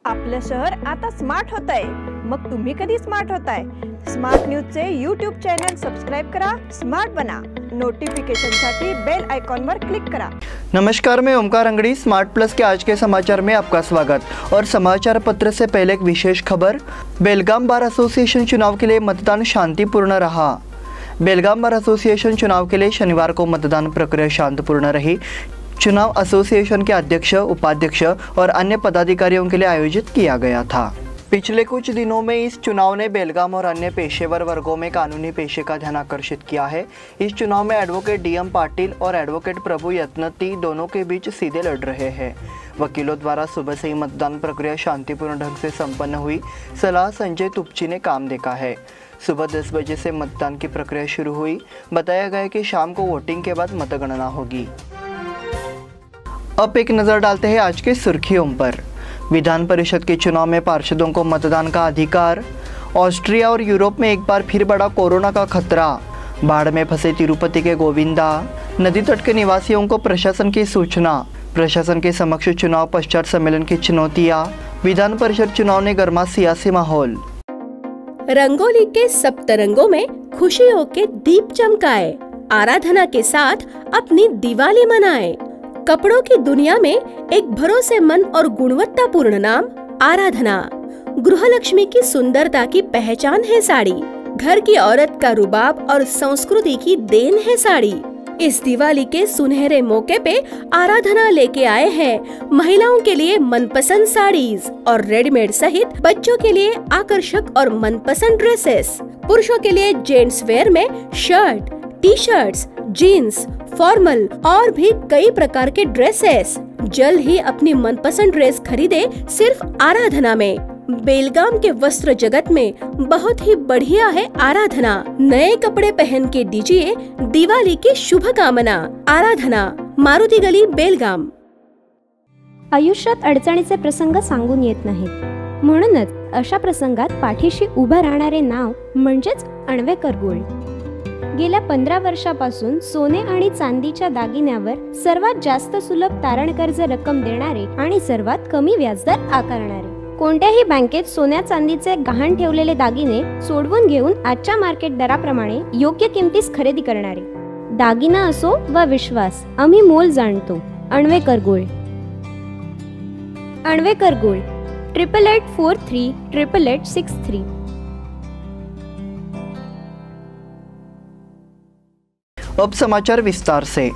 आपलं शहर आता स्मार्ट होत आहे। मग तुम्ही कधी स्मार्ट होताय? स्मार्ट न्यूजचे यूट्यूब चॅनल सबस्क्राइब करा, स्मार्ट बना। नोटिफिकेशनसाठी बेल आइकॉन पर क्लिक करा। नमस्कार, मैं ओमकार अंगड़ी। स्मार्ट प्लस के आज के समाचार में आपका स्वागत। और समाचार पत्र से पहले एक विशेष खबर। बेलगाम बार एसोसिएशन चुनाव के लिए मतदान शांतिपूर्ण रहा। बेलगाम बार एसोसिएशन चुनाव के लिए शनिवार को मतदान प्रक्रिया शांतिपूर्ण रही। चुनाव एसोसिएशन के अध्यक्ष, उपाध्यक्ष और अन्य पदाधिकारियों के लिए आयोजित किया गया था। पिछले कुछ दिनों में इस चुनाव ने बेलगाम और अन्य पेशेवर वर्गों में कानूनी पेशे का ध्यान आकर्षित किया है। इस चुनाव में एडवोकेट डीएम पाटिल और एडवोकेट प्रभु यत्नती दोनों के बीच सीधे लड़ रहे हैं। वकीलों द्वारा सुबह से ही मतदान प्रक्रिया शांतिपूर्ण ढंग से संपन्न हुई। सलाह संजय तुपची ने काम देखा है। सुबह 10 बजे से मतदान की प्रक्रिया शुरू हुई। बताया गया कि शाम को वोटिंग के बाद मतगणना होगी। अब एक नज़र डालते हैं आज के सुर्खियों पर। विधान परिषद के चुनाव में पार्षदों को मतदान का अधिकार। ऑस्ट्रिया और यूरोप में एक बार फिर बढ़ा कोरोना का खतरा। बाढ़ में फंसे तिरुपति के गोविंदा। नदी तट के निवासियों को प्रशासन की सूचना। प्रशासन के समक्ष चुनाव पश्चात सम्मेलन की चुनौतियां। विधान परिषद चुनाव ने गर्मा सियासी माहौल। रंगोली के सप्तरंगों में खुशियों के दीप चमकाए। आराधना के साथ अपनी दिवाली मनाए। कपड़ों की दुनिया में एक भरोसेमंद और गुणवत्तापूर्ण नाम आराधना। गृहलक्ष्मी की सुंदरता की पहचान है साड़ी। घर की औरत का रुबाब और संस्कृति की देन है साड़ी। इस दिवाली के सुनहरे मौके पे आराधना लेके आए हैं महिलाओं के लिए मनपसंद साड़ीज और रेडीमेड सहित बच्चों के लिए आकर्षक और मनपसंद ड्रेसेस। पुरुषों के लिए जेंट्स वेयर में shirt, T shirts, jeans, formal और भी कई प्रकार के ड्रेसेस। जल्द ही अपनी मनपसंद ड्रेस खरीदे सिर्फ आराधना में। बेलगाम के वस्त्र जगत में बहुत ही बढ़िया है आराधना। नए कपडे पहन के दीजिए दिवाळी की शुभकामना। आराधना, मारुती गली, बेलगाम। आयुष्यात अडचणीचे प्रसंग सांगून येत नाहीत, म्हणूनच अशा प्रसंगात पाठीशी उभं राहणारे नाव म्हणजेच अण्वेकर गोल्ड। गेल्या 15 वर्षापासून सोने आणि चांदीच्या दागिन्यावर सर्वात जास्त सुलभ तारण कर्ज रक्कम देणारे आणि सर्वात कमी व्याजदर आकारणारे। कोणत्याही बँकेत सोन्या चांदीचे गहाण ठेवलेले दागिने सोडवून घेऊन आजच्या मार्केट दराप्रमाणे योग्य किमतीस खरेदी करणारे। दागिना असो वा विश्वास, आम्ही मोल जाणतो। अण्वेकर गोल्ड। अण्वेकर गोल्ड 8843 8863। अब समाचार विस्तार से।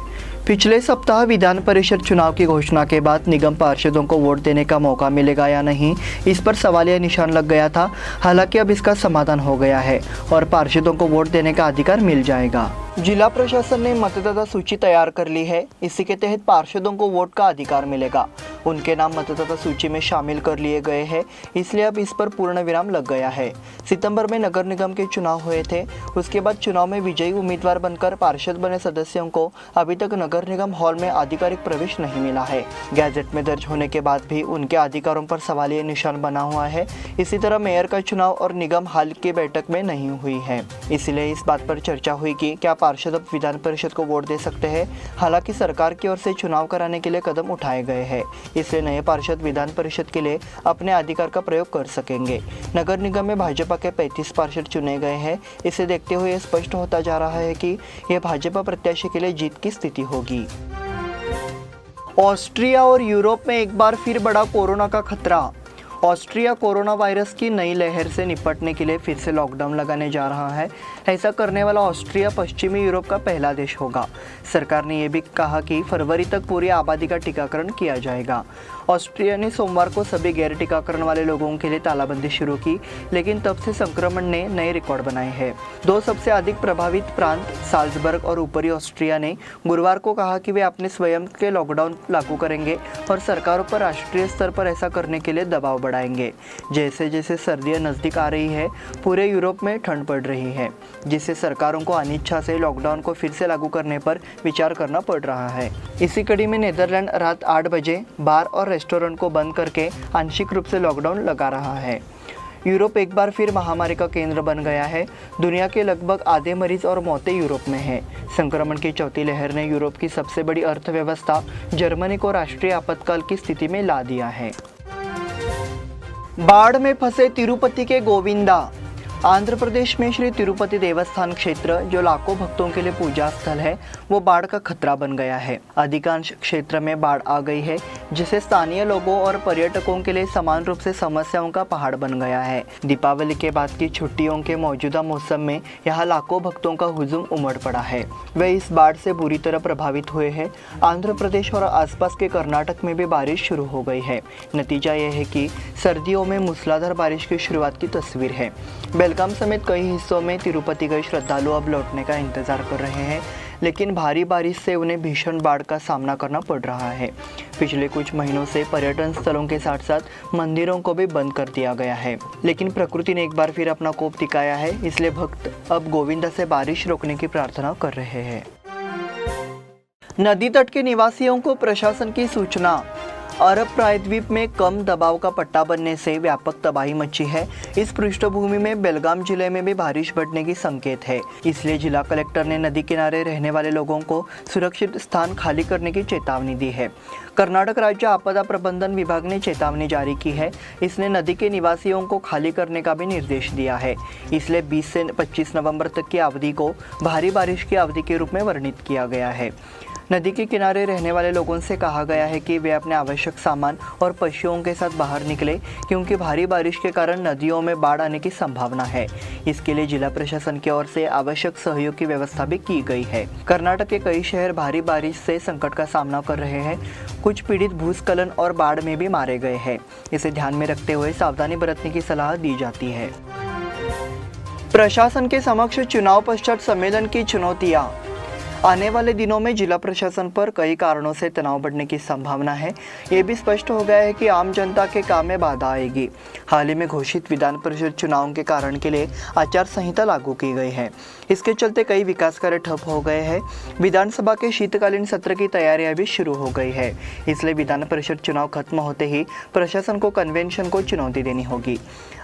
पिछले सप्ताह विधान परिषद चुनाव की घोषणा के बाद निगम पार्षदों को वोट देने का मौका मिलेगा या नहीं, इस पर सवालिया निशान लग गया था। हालांकि अब इसका समाधान हो गया है और पार्षदों को वोट देने का अधिकार मिल जाएगा। जिला प्रशासन ने मतदाता सूची तैयार कर ली है। इसी के तहत पार्षदों को वोट का अधिकार मिलेगा। उनके नाम मतदाता सूची में शामिल कर लिए गए हैं, इसलिए अब इस पर पूर्ण विराम लग गया है। सितंबर में नगर निगम के चुनाव हुए थे। उसके बाद चुनाव में विजयी उम्मीदवार बनकर पार्षद बने सदस्यों को अभी तक नगर निगम हॉल में आधिकारिक प्रवेश नहीं मिला है। गैजेट में दर्ज होने के बाद भी उनके अधिकारों पर सवालिया निशान बना हुआ है। इसी तरह मेयर का चुनाव और निगम हाल की बैठक में नहीं हुई है, इसलिए इस बात पर चर्चा हुई कि क्या पार्षद अब विधान परिषद को वोट दे सकते हैं। हालांकि सरकार की ओर से चुनाव कराने के लिए कदम उठाए गए हैं, इसलिए नए पार्षद विधान परिषद के लिए अपने अधिकार का प्रयोग कर सकेंगे। नगर निगम में भाजपा के 35 पार्षद चुने गए हैं। इसे देखते हुए स्पष्ट होता जा रहा है कि यह भाजपा प्रत्याशी के लिए जीत की स्थिति होगी। ऑस्ट्रिया और यूरोप में एक बार फिर बढ़ा कोरोना का खतरा। ऑस्ट्रिया कोरोना वायरस की नई लहर से निपटने के लिए फिर से लॉकडाउन लगाने जा रहा है। ऐसा करने वाला ऑस्ट्रिया पश्चिमी यूरोप का पहला देश होगा। सरकार ने यह भी कहा कि फरवरी तक पूरी आबादी का टीकाकरण किया जाएगा। ऑस्ट्रिया ने सोमवार को सभी गैर टीकाकरण वाले लोगों के लिए तालाबंदी शुरू की, लेकिन तब से संक्रमण ने नए रिकॉर्ड बनाए हैं। 2 सबसे अधिक प्रभावित प्रांत साल्जबर्ग और ऊपरी ऑस्ट्रिया ने गुरुवार को कहा कि वे अपने स्वयं के लॉकडाउन लागू करेंगे और सरकारों पर राष्ट्रीय स्तर पर ऐसा करने के लिए दबाव बढ़ाएंगे। जैसे जैसे सर्दियां नज़दीक आ रही है, पूरे यूरोप में ठंड पड़ रही है, जिससे सरकारों को अनिच्छा से लॉकडाउन को फिर से लागू करने पर विचार करना पड़ रहा है। इसी कड़ी में नीदरलैंड रात 8 बजे बार और रेस्टोरेंट को बंद करके आंशिक रूप से लॉकडाउन लगा रहा है। यूरोप एक बार फिर महामारी का केंद्र बन गया है। दुनिया के लगभग आधे मरीज और मौतें यूरोप में हैं। संक्रमण की चौथी लहर ने यूरोप की सबसे बड़ी अर्थव्यवस्था जर्मनी को राष्ट्रीय आपातकाल की स्थिति में ला दिया है। बाढ़ में फंसे तिरुपति के गोविंदा। आंध्र प्रदेश में श्री तिरुपति देवस्थान क्षेत्र, जो लाखों भक्तों के लिए पूजा स्थल है, वो बाढ़ का खतरा बन गया है। अधिकांश क्षेत्र में बाढ़ आ गई है, जिससे स्थानीय लोगों और पर्यटकों के लिए समान रूप से समस्याओं का पहाड़ बन गया है। दीपावली के बाद की छुट्टियों के मौजूदा मौसम में यहाँ लाखों भक्तों का हुजूम उमड़ पड़ा है। वे इस बाढ़ से बुरी तरह प्रभावित हुए हैं। आंध्र प्रदेश और आसपास के कर्नाटक में भी बारिश शुरू हो गई है। नतीजा यह है कि सर्दियों में मूसलाधार बारिश की शुरुआत की तस्वीर है। बेलगाम समेत कई हिस्सों में तिरुपति गए श्रद्धालु अब लौटने का इंतजार कर रहे हैं, लेकिन भारी बारिश से उन्हें भीषण बाढ़ का सामना करना पड़ रहा है। पिछले कुछ महीनों से पर्यटन स्थलों के साथ साथ मंदिरों को भी बंद कर दिया गया है, लेकिन प्रकृति ने एक बार फिर अपना कोप दिखाया है। इसलिए भक्त अब गोविंदा से बारिश रोकने की प्रार्थना कर रहे हैं। नदी तट के निवासियों को प्रशासन की सूचना। अरब प्रायद्वीप में कम दबाव का पट्टा बनने से व्यापक तबाही मची है। इस पृष्ठभूमि में बेलगाम जिले में भी बारिश बढ़ने की संकेत है। इसलिए जिला कलेक्टर ने नदी किनारे रहने वाले लोगों को सुरक्षित स्थान खाली करने की चेतावनी दी है। कर्नाटक राज्य आपदा प्रबंधन विभाग ने चेतावनी जारी की है। इसने नदी के निवासियों को खाली करने का भी निर्देश दिया है। इसलिए 20 से 25 नवंबर तक की अवधि को भारी बारिश की अवधि के रूप में वर्णित किया गया है। नदी के किनारे रहने वाले लोगों से कहा गया है कि वे अपने आवश्यक सामान और पशुओं के साथ बाहर निकले, क्योंकि भारी बारिश के कारण नदियों में बाढ़ आने की संभावना है। इसके लिए जिला प्रशासन की ओर से आवश्यक सहयोग की व्यवस्था भी की गई है। कर्नाटक के कई शहर भारी बारिश से संकट का सामना कर रहे हैं। कुछ पीड़ित भूस्खलन और बाढ़ में भी मारे गए हैं। इसे ध्यान में रखते हुए सावधानी बरतने की सलाह दी जाती है। प्रशासन के समक्ष चुनाव पश्चात सम्मेलन की चुनौतियां। आने वाले दिनों में जिला प्रशासन पर कई कारणों से तनाव बढ़ने की संभावना है। ये भी स्पष्ट हो गया है कि आम जनता के काम में बाधा आएगी। हाल ही में घोषित विधान परिषद चुनावों के कारण के लिए आचार संहिता लागू की गई है। इसके चलते कई विकास कार्य ठप हो गए हैं। विधानसभा के शीतकालीन सत्र की तैयारियां भी शुरू हो गई है। इसलिए विधान परिषद चुनाव खत्म होते ही प्रशासन को कन्वेंशन को चुनौती देनी होगी।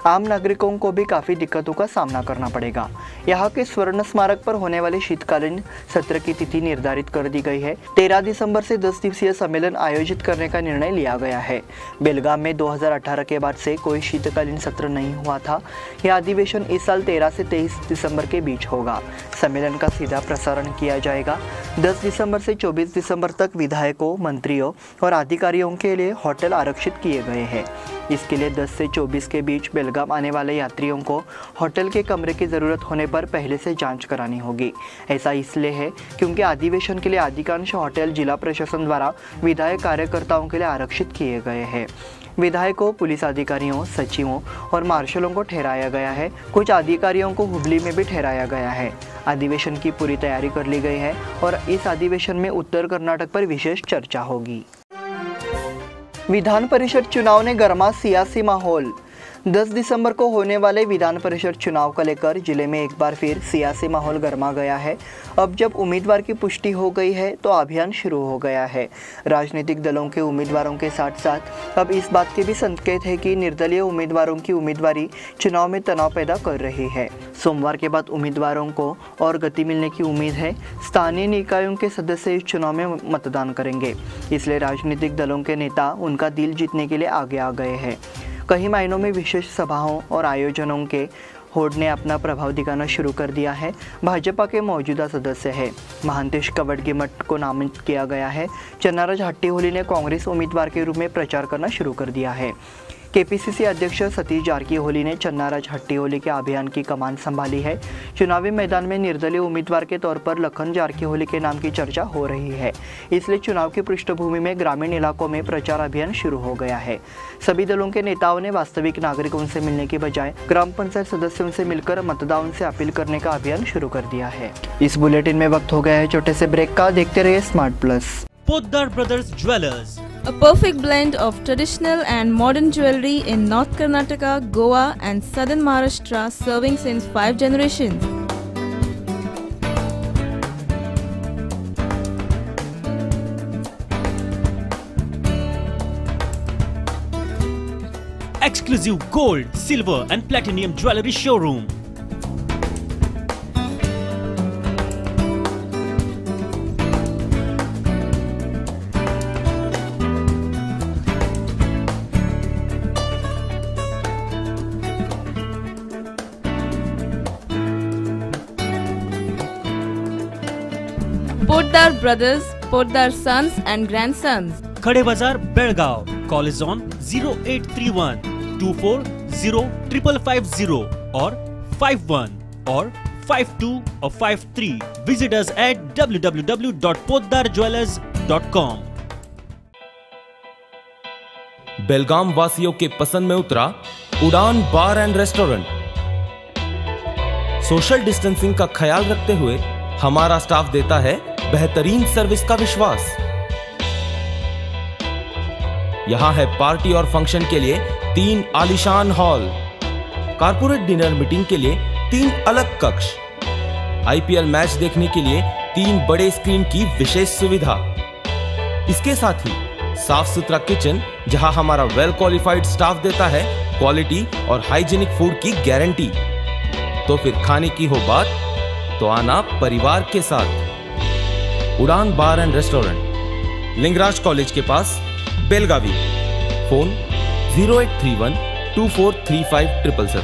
आम नागरिकों को भी काफ़ी दिक्कतों का सामना करना पड़ेगा। यहाँ के स्वर्ण स्मारक पर होने वाले शीतकालीन सत्र की तिथि निर्धारित कर दी गई है। 13 दिसंबर से 10 दिवसीय सम्मेलन आयोजित करने का निर्णय लिया गया है। बेलगाम में 2018 के बाद से कोई शीतकालीन सत्र नहीं हुआ था। यह अधिवेशन इस साल 13 से 23 दिसंबर के बीच होगा। सम्मेलन का सीधा प्रसारण किया जाएगा। 10 दिसंबर से 24 दिसंबर तक विधायकों, मंत्रियों और अधिकारियों के लिए होटल आरक्षित किए गए हैं। इसके लिए 10 से 24 के बीच बेलगाम आने वाले यात्रियों को होटल के कमरे की ज़रूरत होने पर पहले से जांच करानी होगी। ऐसा इसलिए है क्योंकि अधिवेशन के लिए अधिकांश होटल जिला प्रशासन द्वारा विधायक कार्यकर्ताओं के लिए आरक्षित किए गए हैं। विधायकों, पुलिस अधिकारियों, सचिवों और मार्शलों को ठहराया गया है। कुछ अधिकारियों को हुबली में भी ठहराया गया है। अधिवेशन की पूरी तैयारी कर ली गई है और इस अधिवेशन में उत्तर कर्नाटक पर विशेष चर्चा होगी। विधान परिषद चुनाव ने गरमा सियासी माहौल। 10 दिसंबर को होने वाले विधान परिषद चुनाव को लेकर जिले में एक बार फिर सियासी माहौल गरमा गया है। अब जब उम्मीदवार की पुष्टि हो गई है तो अभियान शुरू हो गया है। राजनीतिक दलों के उम्मीदवारों के साथ साथ अब इस बात के भी संकेत है कि निर्दलीय उम्मीदवारों की उम्मीदवारी चुनाव में तनाव पैदा कर रही है। सोमवार के बाद उम्मीदवारों को और गति मिलने की उम्मीद है। स्थानीय निकायों के सदस्य इस चुनाव में मतदान करेंगे, इसलिए राजनीतिक दलों के नेता उनका दिल जीतने के लिए आगे आ गए हैं। कई मायनों में विशेष सभाओं और आयोजनों के होड़ ने अपना प्रभाव दिखाना शुरू कर दिया है। भाजपा के मौजूदा सदस्य है महांतेश कवडगिमठ को नामित किया गया है। चन्नाराज हट्टीहोली ने कांग्रेस उम्मीदवार के रूप में प्रचार करना शुरू कर दिया है। केपीसीसी अध्यक्ष सतीश जारकीहोली ने चन्नाराज हट्टीहोली के अभियान की कमान संभाली है। चुनावी मैदान में निर्दलीय उम्मीदवार के तौर पर लखन जारकीहोली के नाम की चर्चा हो रही है। इसलिए चुनाव की पृष्ठभूमि में ग्रामीण इलाकों में प्रचार अभियान शुरू हो गया है। सभी दलों के नेताओं ने वास्तविक नागरिकों से मिलने की बजाय ग्राम पंचायत सदस्यों से मिलकर मतदाताओं से अपील करने का अभियान शुरू कर दिया है। इस बुलेटिन में वक्त हो गया है छोटे से ब्रेक का। देखते रहिए smart plus. Poddar Brothers Jewelers, a perfect blend of traditional and modern jewelry in North Karnataka, Goa and Southern Maharashtra, serving since 5 generations. exclusive gold, silver and platinum jewelry showroom. Poddar brothers, Poddar sons and grandsons. Khade Bazar, Belgaum. Call is on 0831 240 5550 or 51 or 52 or 53. Visit us at www.poddarjewelers.com. बेलगाम वासियों के पसंद में उतरा उड़ान बार and restaurant. Social distancing का ख्याल रखते हुए हमारा स्टाफ देता है बेहतरीन सर्विस का विश्वास। यहां है पार्टी और फंक्शन के लिए 3 आलीशान हॉल, कारपोरेट डिनर मीटिंग के लिए 3 अलग कक्ष, आईपीएल मैच देखने के लिए 3 बड़े स्क्रीन की विशेष सुविधा। इसके साथ ही साफ सुथरा किचन जहां हमारा वेल क्वालिफाइड स्टाफ देता है क्वालिटी और हाइजीनिक फूड की गारंटी। तो फिर खाने की हो बात तो आना परिवार के साथ। उड़ान बार एंड रेस्टोरेंट, लिंगराज कॉलेज के पास, बेलगावी। फोन 0831 243577।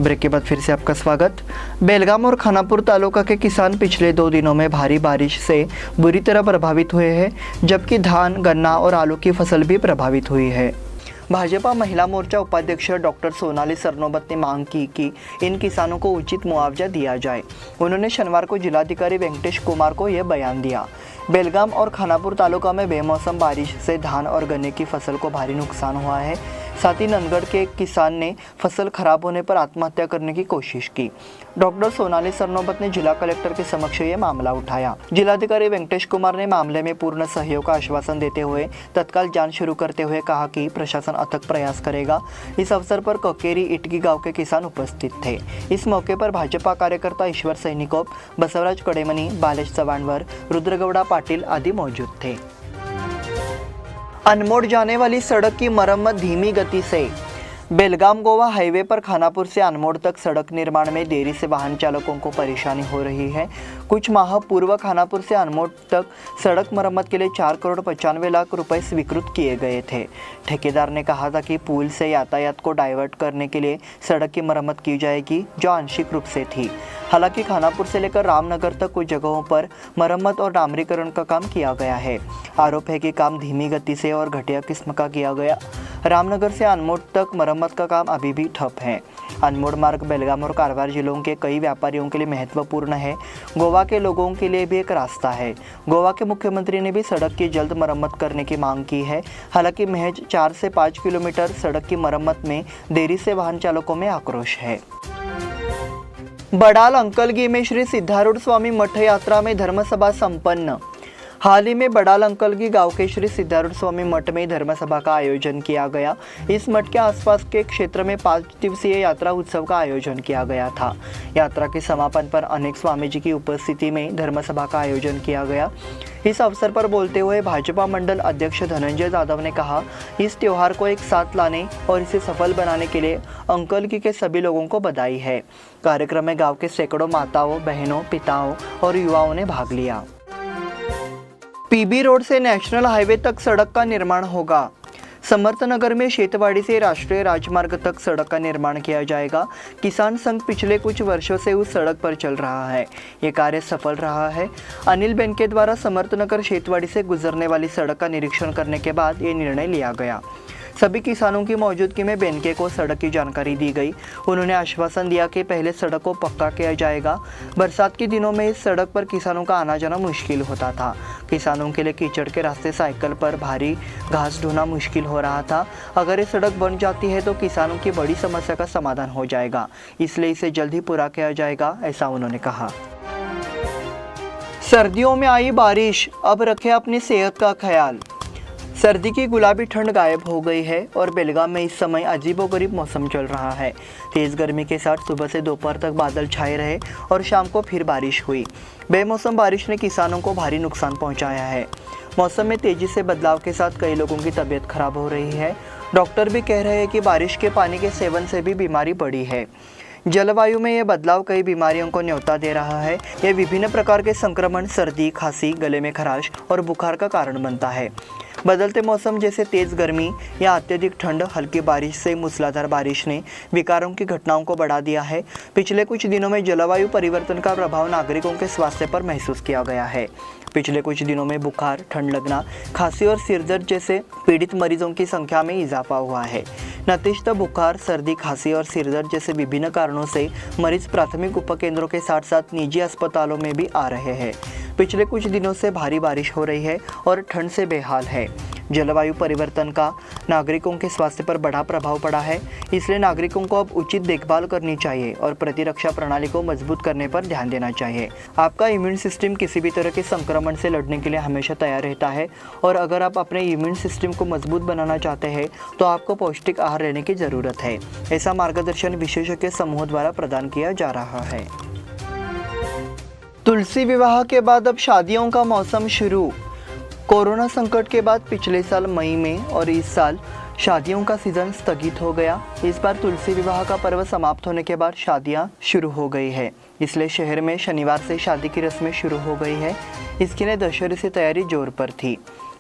ब्रेक के बाद फिर से आपका स्वागत। बेलगाम और खानापुर तालुका के किसान पिछले 2 दिनों में भारी बारिश से बुरी तरह प्रभावित हुए हैं, जबकि धान, गन्ना और आलू की फसल भी प्रभावित हुई है। भाजपा महिला मोर्चा उपाध्यक्ष डॉक्टर सोनाली सरनोबत ने मांग की कि इन किसानों को उचित मुआवजा दिया जाए। उन्होंने शनिवार को जिलाधिकारी वेंकटेश कुमार को यह बयान दिया। बेलगाम और खानापुर तालुका में बेमौसम बारिश से धान और गन्ने की फसल को भारी नुकसान हुआ है। साथ ही नंदगढ़ के एक किसान ने फसल खराब होने पर आत्महत्या करने की कोशिश की। डॉक्टर सोनाली सरनोबत ने जिला कलेक्टर के समक्ष ये मामला उठाया। जिलाधिकारी वेंकटेश कुमार ने मामले में पूर्ण सहयोग का आश्वासन देते हुए तत्काल जांच शुरू करते हुए कहा कि प्रशासन अथक प्रयास करेगा। इस अवसर पर ककेरी इटकी गांव के किसान उपस्थित थे। इस मौके पर भाजपा कार्यकर्ता ईश्वर सैनिकोप, बसवराज कडेमनी, बालेश चव्हाणवर, रुद्रगौड़ा पाटिल आदि मौजूद थे। अनमोड़ जाने वाली सड़क की मरम्मत धीमी गति से। बेलगाम गोवा हाईवे पर खानापुर से अनमोड़ तक सड़क निर्माण में देरी से वाहन चालकों को परेशानी हो रही है। कुछ माह पूर्व खानापुर से अनमोड़ तक सड़क मरम्मत के लिए 4 करोड़ 95 लाख रुपए स्वीकृत किए गए थे। ठेकेदार ने कहा था कि पुल से यातायात को डाइवर्ट करने के लिए सड़क की मरम्मत की जाएगी, जो आंशिक रूप से थी। हालांकि खानापुर से लेकर रामनगर तक कुछ जगहों पर मरम्मत और डामरीकरण का काम किया गया है। आरोप है कि काम धीमी गति से और घटिया किस्म का किया गया। रामनगर से अनमोड़ तक मरम्मत का काम अभी भी ठप है। अनमोड़ मार्ग बेलगाम और कारवार जिलों के कई व्यापारियों के लिए महत्वपूर्ण है। गोवा के लोगों के लिए भी एक रास्ता है। गोवा के मुख्यमंत्री ने भी सड़क की जल्द मरम्मत करने की मांग की है। हालांकि महज 4 से 5 किलोमीटर सड़क की मरम्मत में देरी से वाहन चालकों में आक्रोश है। बड़ाल अंकलगी में श्री सिद्धारूढ़ स्वामी मठ यात्रा में धर्मसभा संपन्न। हाल ही में बड़ाल अंकलगी गांव के श्री सिद्धारूढ़ स्वामी मठ में धर्मसभा का आयोजन किया गया। इस मठ के आसपास के क्षेत्र में 5 दिवसीय यात्रा उत्सव का आयोजन किया गया था। यात्रा के समापन पर अनेक स्वामी जी की उपस्थिति में धर्मसभा का आयोजन किया गया। इस अवसर पर बोलते हुए भाजपा मंडल अध्यक्ष धनंजय यादव ने कहा, इस त्योहार को एक साथ लाने और इसे सफल बनाने के लिए अंकलगी के सभी लोगों को बधाई है। कार्यक्रम में गाँव के सैकड़ों माताओं, बहनों, पिताओं और युवाओं ने भाग लिया। पीबी रोड से नेशनल हाईवे तक सड़क का निर्माण होगा। समर्थनगर में शेतवाड़ी से राष्ट्रीय राजमार्ग तक सड़क का निर्माण किया जाएगा। किसान संघ पिछले कुछ वर्षों से उस सड़क पर चल रहा है। ये कार्य सफल रहा है। अनिल बेनके द्वारा समर्थनगर शेतवाड़ी से गुजरने वाली सड़क का निरीक्षण करने के बाद ये निर्णय लिया गया। सभी किसानों की मौजूदगी में बेनके को सड़क की जानकारी दी गई। उन्होंने आश्वासन दिया कि पहले सड़क को पक्का किया जाएगा। बरसात के दिनों में इस सड़क पर किसानों का आना जाना मुश्किल होता था। किसानों के लिए कीचड़ के रास्ते साइकिल पर भारी घास ढोना मुश्किल हो रहा था। अगर ये सड़क बन जाती है तो किसानों की बड़ी समस्या का समाधान हो जाएगा, इसलिए इसे जल्द ही पूरा किया जाएगा, ऐसा उन्होंने कहा। सर्दियों में आई बारिश, अब रखें अपनी सेहत का ख्याल। सर्दी की गुलाबी ठंड गायब हो गई है और बेलगाम में इस समय अजीबोगरीब मौसम चल रहा है। तेज़ गर्मी के साथ सुबह से दोपहर तक बादल छाए रहे और शाम को फिर बारिश हुई। बेमौसम बारिश ने किसानों को भारी नुकसान पहुंचाया है। मौसम में तेजी से बदलाव के साथ कई लोगों की तबीयत खराब हो रही है। डॉक्टर भी कह रहे हैं कि बारिश के पानी के सेवन से भी बीमारी बढ़ी है। जलवायु में यह बदलाव कई बीमारियों को न्योता दे रहा है। यह विभिन्न प्रकार के संक्रमण, सर्दी, खांसी, गले में खराश और बुखार का कारण बनता है। बदलते मौसम जैसे तेज़ गर्मी या अत्यधिक ठंड, हल्की बारिश से मूसलाधार बारिश ने विकारों की घटनाओं को बढ़ा दिया है। पिछले कुछ दिनों में जलवायु परिवर्तन का प्रभाव नागरिकों के स्वास्थ्य पर महसूस किया गया है। पिछले कुछ दिनों में बुखार, ठंड लगना, खांसी और सिरदर्द जैसे पीड़ित मरीजों की संख्या में इजाफा हुआ है। नतीजतः बुखार, सर्दी, खांसी और सिरदर्द जैसे विभिन्न कारणों से मरीज प्राथमिक उपकेंद्रों के साथ साथ निजी अस्पतालों में भी आ रहे हैं। पिछले कुछ दिनों से भारी बारिश हो रही है और ठंड से बेहाल है। जलवायु परिवर्तन का नागरिकों के स्वास्थ्य पर बड़ा प्रभाव पड़ा है, इसलिए नागरिकों को अब उचित देखभाल करनी चाहिए और प्रतिरक्षा प्रणाली को मजबूत करने पर ध्यान देना चाहिए। आपका इम्यून सिस्टम किसी भी तरह के संक्रमण से लड़ने के लिए हमेशा तैयार रहता है और अगर आप अपने इम्यून सिस्टम को मजबूत बनाना चाहते हैं तो आपको पौष्टिक आहार लेने की ज़रूरत है। ऐसा मार्गदर्शन विशेषज्ञ समूह द्वारा प्रदान किया जा रहा है। तुलसी विवाह के बाद अब शादियों का मौसम शुरू। कोरोना संकट के बाद पिछले साल मई में और इस साल शादियों का सीज़न स्थगित हो गया। इस बार तुलसी विवाह का पर्व समाप्त होने के बाद शादियां शुरू हो गई है, इसलिए शहर में शनिवार से शादी की रस्में शुरू हो गई है। इसके लिए दशहरे से तैयारी जोर पर थी।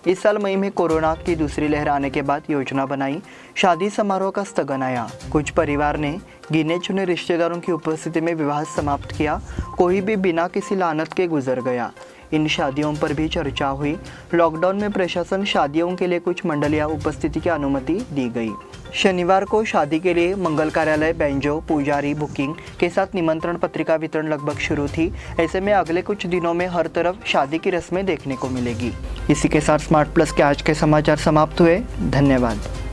इस साल मई में कोरोना की दूसरी लहर आने के बाद योजना बनाई, शादी समारोह का स्थगन आया। कुछ परिवार ने गिने चुने रिश्तेदारों की उपस्थिति में विवाह समाप्त किया, कोई भी बिना किसी लानत के गुजर गया। इन शादियों पर भी चर्चा हुई। लॉकडाउन में प्रशासन शादियों के लिए कुछ मंडलियां उपस्थिति की अनुमति दी गई। शनिवार को शादी के लिए मंगल कार्यालय, बैंजो, पुजारी, बुकिंग के साथ निमंत्रण पत्रिका वितरण लगभग शुरू थी। ऐसे में अगले कुछ दिनों में हर तरफ शादी की रस्में देखने को मिलेगी। इसी के साथ स्मार्ट प्लस के आज के समाचार समाप्त हुए। धन्यवाद।